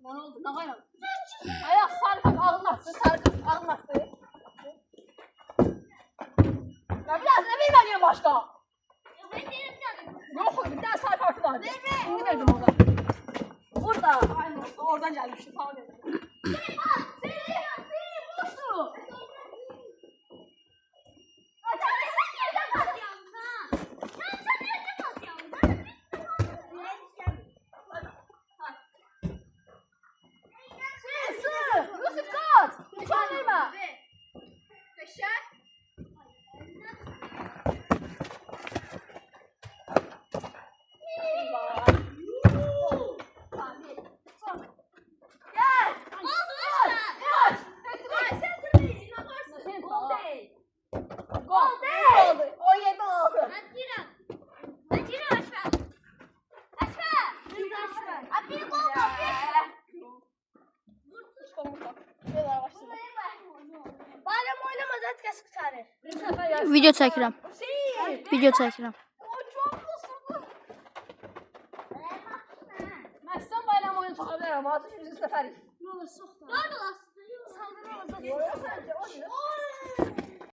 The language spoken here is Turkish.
Ne oldu? Ne var? Ayak sarı kap ağlattı, sarı kap ağlattı. Ya biraz ne bilmem başka? Yok, bir tane sarı kartı vardı. Şimdi verdim orada. Burada. Aynen, oradan gelmişti. Sağ ol. Video çəkirəm. Video çəkirəm. Məqsəm bayram oyunu çıxa bilərəm. Artıq 100 nəfərik. Yox, soxda. Var da, saldırı olacaq. Yox, yox,